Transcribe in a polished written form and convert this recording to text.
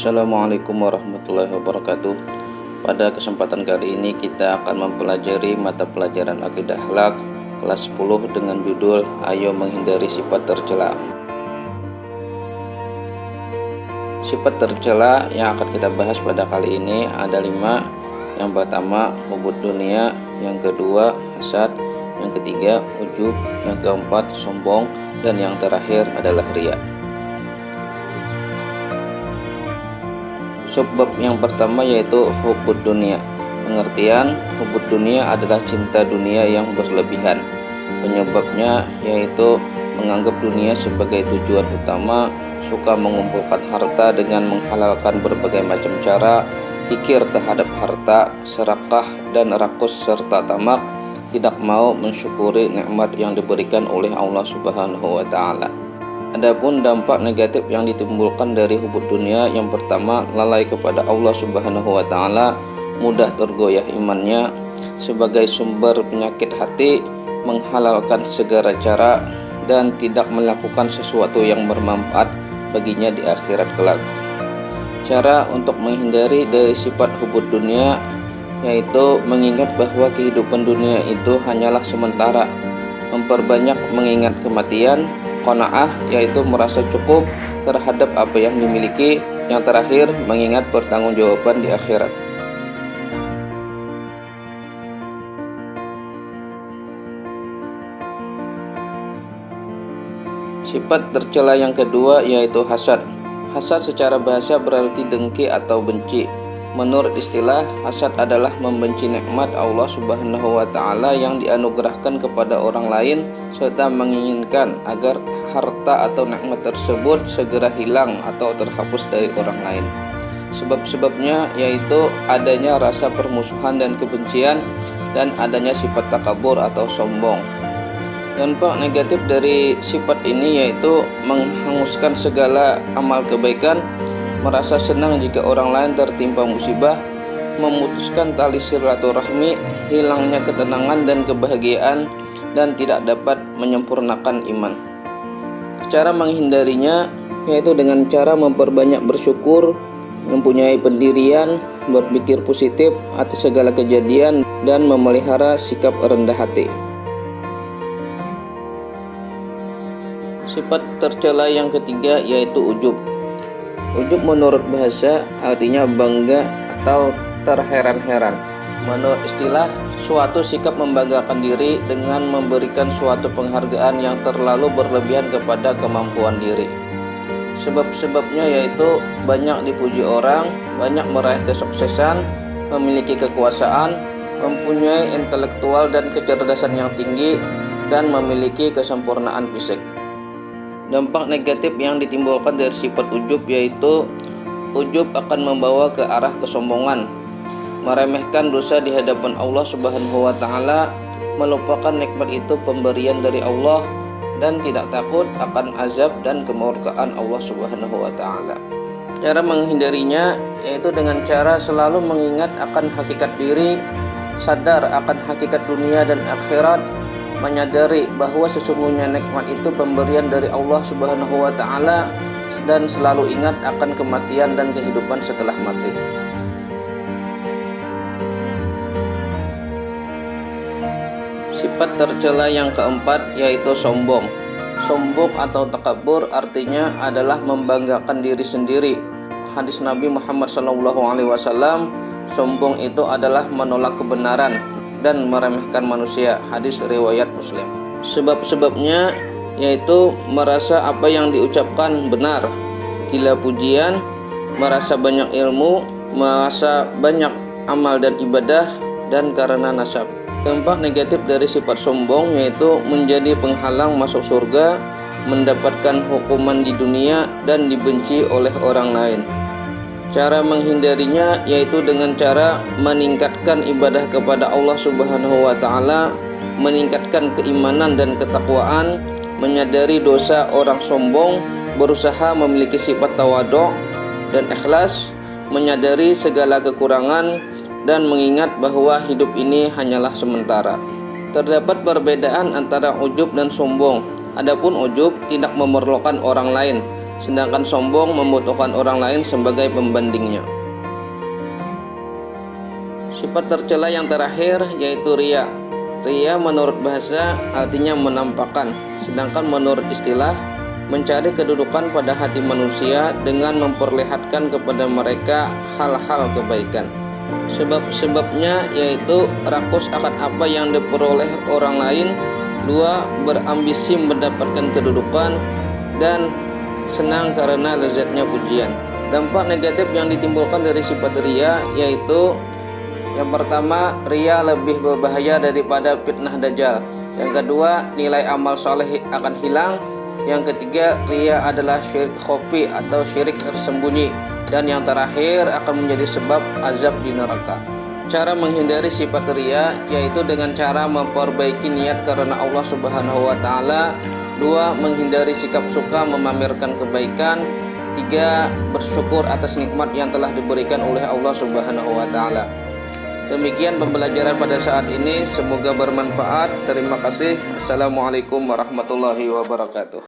Assalamualaikum warahmatullahi wabarakatuh. Pada kesempatan kali ini kita akan mempelajari mata pelajaran akidah akhlak kelas 10 dengan judul Ayo Menghindari Sifat Tercela. Sifat tercela yang akan kita bahas pada kali ini ada 5. Yang pertama hubud dunia, yang kedua hasad, yang ketiga ujub, yang keempat sombong, dan yang terakhir adalah riya. Sebab yang pertama yaitu hubud dunia. Pengertian hubud dunia adalah cinta dunia yang berlebihan. Penyebabnya yaitu menganggap dunia sebagai tujuan utama, suka mengumpulkan harta dengan menghalalkan berbagai macam cara, kikir terhadap harta, serakah dan rakus serta tamak, tidak mau mensyukuri nikmat yang diberikan oleh Allah Subhanahu wa taala. Adapun dampak negatif yang ditimbulkan dari hubud dunia, yang pertama lalai kepada Allah Subhanahu wa taala, mudah tergoyah imannya, sebagai sumber penyakit hati, menghalalkan segala cara dan tidak melakukan sesuatu yang bermanfaat baginya di akhirat kelak. Cara untuk menghindari dari sifat hubud dunia yaitu mengingat bahwa kehidupan dunia itu hanyalah sementara, memperbanyak mengingat kematian, qanaah yaitu merasa cukup terhadap apa yang dimiliki, yang terakhir mengingat pertanggungjawaban di akhirat. Sifat tercela yang kedua yaitu hasad. Hasad secara bahasa berarti dengki atau benci. Menurut istilah, hasad adalah membenci nikmat Allah Subhanahu wa taala yang dianugerahkan kepada orang lain serta menginginkan agar harta atau nikmat tersebut segera hilang atau terhapus dari orang lain. Sebab-sebabnya yaitu adanya rasa permusuhan dan kebencian dan adanya sifat takabur atau sombong. Dampak negatif dari sifat ini yaitu menghanguskan segala amal kebaikan, merasa senang jika orang lain tertimpa musibah, memutuskan tali silaturahmi, hilangnya ketenangan dan kebahagiaan, dan tidak dapat menyempurnakan iman. Cara menghindarinya yaitu dengan cara memperbanyak bersyukur, mempunyai pendirian, berpikir positif atas segala kejadian, dan memelihara sikap rendah hati. Sifat tercela yang ketiga yaitu ujub. Ujub menurut bahasa artinya bangga atau terheran-heran. Menurut istilah, suatu sikap membanggakan diri dengan memberikan suatu penghargaan yang terlalu berlebihan kepada kemampuan diri. Sebab-sebabnya yaitu banyak dipuji orang, banyak meraih kesuksesan, memiliki kekuasaan, mempunyai intelektual dan kecerdasan yang tinggi, dan memiliki kesempurnaan fisik. Dampak negatif yang ditimbulkan dari sifat ujub yaitu ujub akan membawa ke arah kesombongan, meremehkan dosa di hadapan Allah Subhanahu wa taala, melupakan nikmat itu pemberian dari Allah, dan tidak takut akan azab dan kemurkaan Allah Subhanahu wa taala. Cara menghindarinya yaitu dengan cara selalu mengingat akan hakikat diri, sadar akan hakikat dunia dan akhirat, menyadari bahwa sesungguhnya nikmat itu pemberian dari Allah Subhanahu wa taala, dan selalu ingat akan kematian dan kehidupan setelah mati. Sifat tercela yang keempat yaitu sombong. Sombong atau takabur artinya adalah membanggakan diri sendiri. Hadis Nabi Muhammad SAW, sombong itu adalah menolak kebenaran dan meremehkan manusia. Hadis riwayat Muslim. Sebab-sebabnya yaitu merasa apa yang diucapkan benar, gila pujian, merasa banyak ilmu, merasa banyak amal dan ibadah, dan karena nasab. Dampak negatif dari sifat sombong yaitu menjadi penghalang masuk surga, mendapatkan hukuman di dunia, dan dibenci oleh orang lain. Cara menghindarinya yaitu dengan cara meningkatkan ibadah kepada Allah Subhanahu wa taala, meningkatkan keimanan dan ketakwaan, menyadari dosa orang sombong, berusaha memiliki sifat tawadhu dan ikhlas, menyadari segala kekurangan, dan mengingat bahwa hidup ini hanyalah sementara. Terdapat perbedaan antara ujub dan sombong. Adapun ujub tidak memerlukan orang lain, sedangkan sombong membutuhkan orang lain sebagai pembandingnya. Sifat tercela yang terakhir yaitu riya. Riya menurut bahasa artinya menampakkan, sedangkan menurut istilah mencari kedudukan pada hati manusia dengan memperlihatkan kepada mereka hal-hal kebaikan. Sebab-sebabnya yaitu rakus akan apa yang diperoleh orang lain, 2. berambisi mendapatkan kedudukan, dan senang karena lezatnya pujian. Dampak negatif yang ditimbulkan dari sifat riya yaitu yang pertama, riya lebih berbahaya daripada fitnah dajjal. Yang kedua, nilai amal soleh akan hilang. Yang ketiga, riya adalah syirik khafi atau syirik tersembunyi. Dan yang terakhir akan menjadi sebab azab di neraka. Cara menghindari sifat riya yaitu dengan cara memperbaiki niat karena Allah Subhanahu wa taala. 2. Menghindari sikap suka memamerkan kebaikan. 3. Bersyukur atas nikmat yang telah diberikan oleh Allah Subhanahu wa taala. Demikian pembelajaran pada saat ini, semoga bermanfaat. Terima kasih. Assalamualaikum warahmatullahi wabarakatuh.